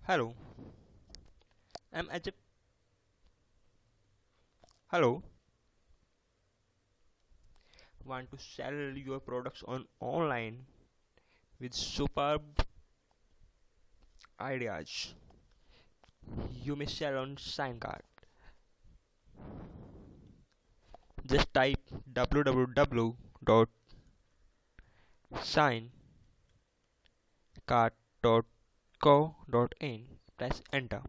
Hello, I'm Ajay. Hello, want to sell your products on online with superb ideas? You may sell on Signcard. Just type www.signcard.co.in. Press enter.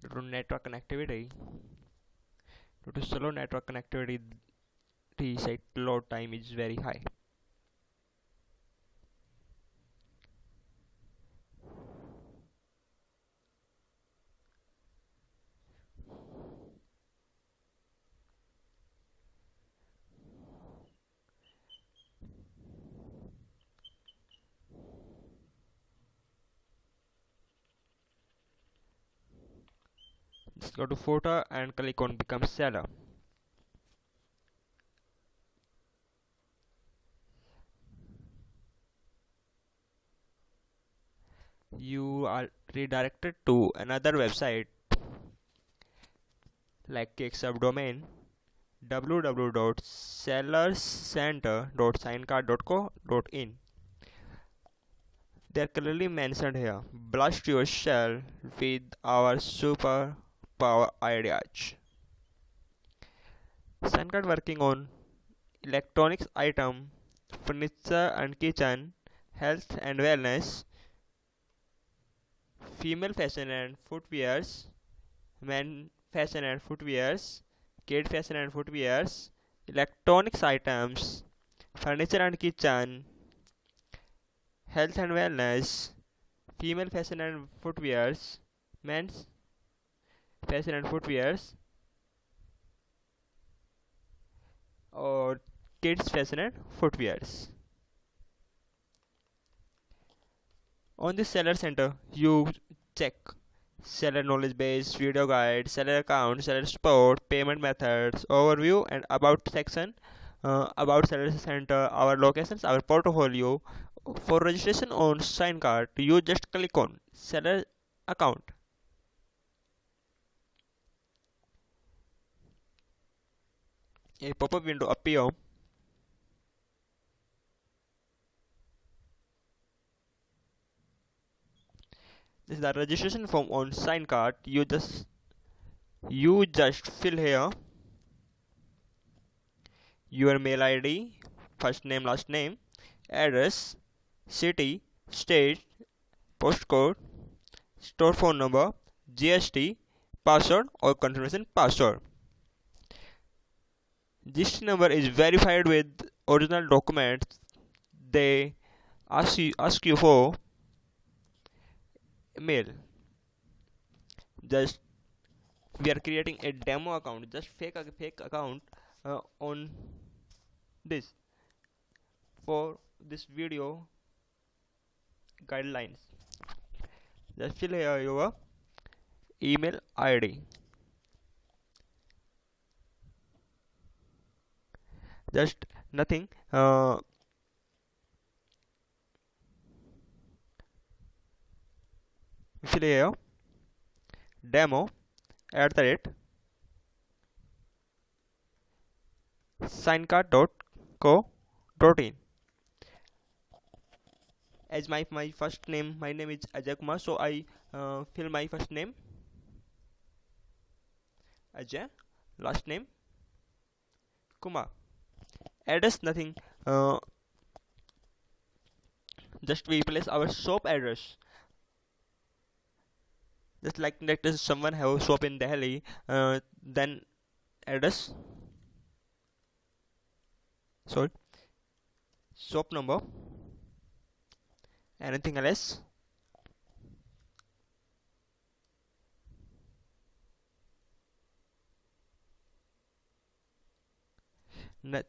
Due to network connectivity, due to slow network connectivity, the site load time is very high. Just go to photo and click on become seller. You are redirected to another website like cake subdomain www.sellerscenter.signcard.co.in. They are clearly mentioned here. Blast your shell with our super power ideas. Signcard working on electronics item, furniture and kitchen, health and wellness, female fashion and footwears, men fashion and footwears, kid fashion and footwears, electronics items, furniture and kitchen, health and wellness, female fashion and footwears, men's fashion and footwears, or kids fashion and footwears. On the seller center, you check seller knowledge base, video guide, seller account, seller support, payment methods, overview, and about section. About seller center, our locations, our portfolio. For registration on sign card, you just click on seller account. A pop-up window appear. This is the registration form on sign card. You just fill here your mail ID, first name, last name, address, city, state, postcode, store phone number, GST, password or confirmation password. GST number is verified with original documents they ask you for mail. Just we are creating a demo account, just fake account on this for this video guidelines. Just fill here your email ID. Just nothing. Fill here demo at the rate signcard.co.in. As my first name, my name is Ajay Kumar, so I fill my first name Ajay, last name Kumar. Address nothing. Just we place our shop address. Just like that is someone have a shop in Delhi, then address, sorry, shop number, anything else. Net,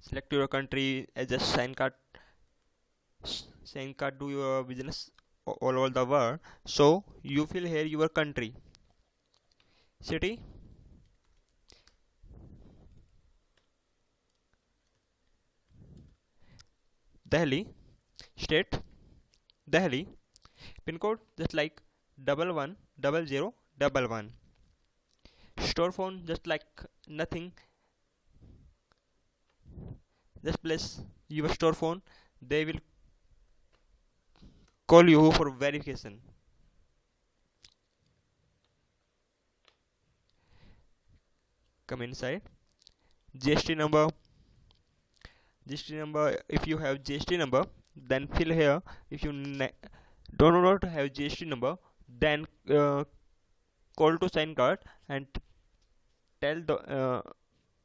Select your country as a sign card do your business all over the world. So you fill here your country, city, Delhi, state, Delhi, pin code just like 110011, store phone just like nothing, just place your store phone, they will call you for verification. Come inside, GST number, GST number. If you have GST number, then fill here. If you do not have GST number, then call to sign card and tell the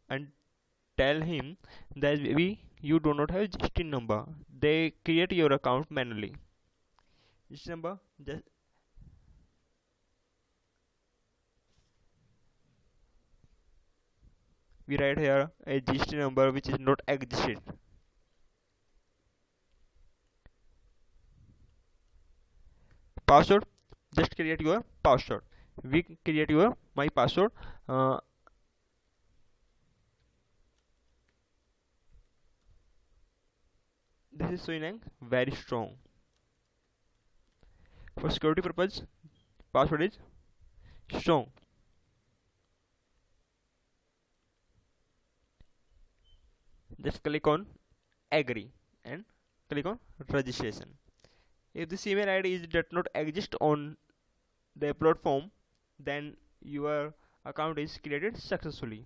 and tell him that we you do not have GST number. They create your account manually. GST number just we write here a GST number which is not existed. Password, just create your password. We create your my password. This is showing very strong. For security purpose, password is strong. Just click on agree and click on registration. If this email ID does not exist on the upload form, then your account is created successfully.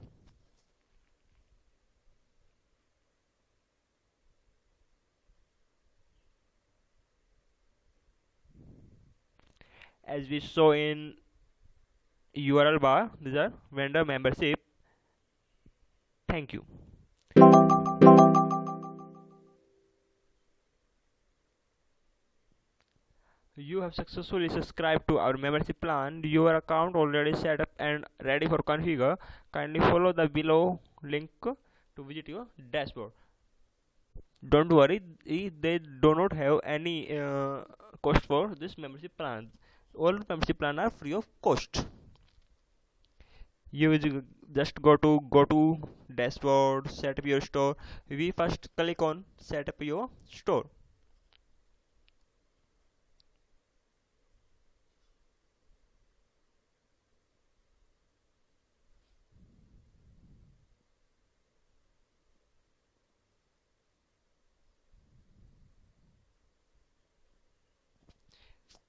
As we saw in URL bar, these are vendor membership. Thank you. You have successfully subscribed to our membership plan. Your account already set up and ready for configure. Kindly follow the below link to visit your dashboard. Don't worry, they do not have any cost for this membership plan. All membership plans are free of cost. You will just go to dashboard, set up your store. We first click on set up your store.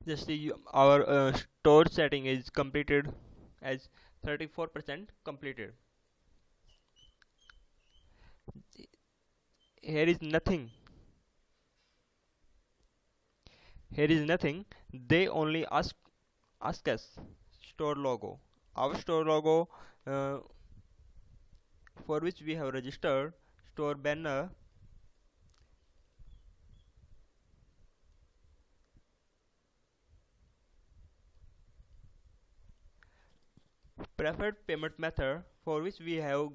Just see our store setting is completed as 34% completed. Here is nothing. Here is nothing. They only ask us store logo. Our store logo for which we have registered, store banner, preferred payment method for which we have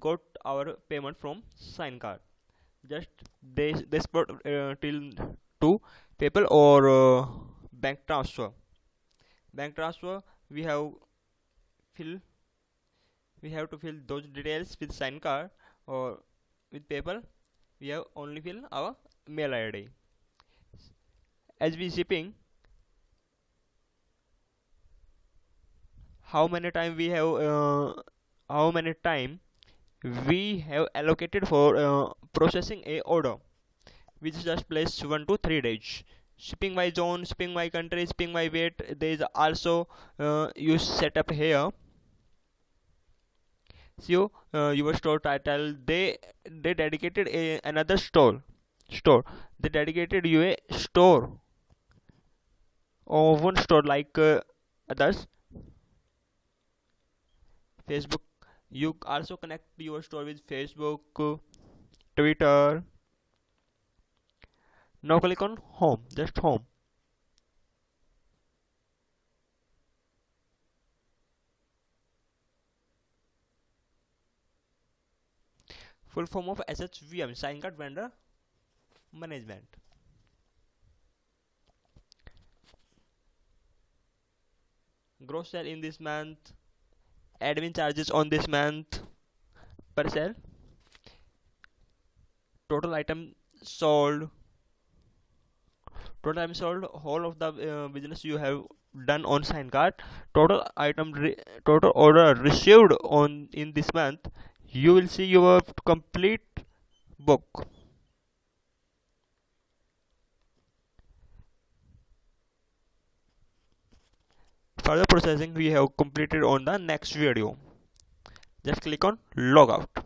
got our payment from sign card. Just they support till to PayPal or bank transfer. Bank transfer we have fill we have to fill those details with sign card, or with PayPal we have only fill our mail ID. As we shipping, how many time we have how many time we have allocated for processing a order, which is just place 1 to 3 days. Shipping by zone, shipping by country, shipping by weight. There is also you set up here. So your store title, they dedicated another store. They dedicated you a store or one store like others. Facebook. You also connect your store with Facebook, Twitter. Now click on home, just home. full form of SHVM, sign card vendor management. Gross sale in this month, admin charges on this month per sale, total item sold, whole of the business you have done on sign card, total order received on in this month. You will see your complete book. Further processing we have completed on the next video. Just click on log out.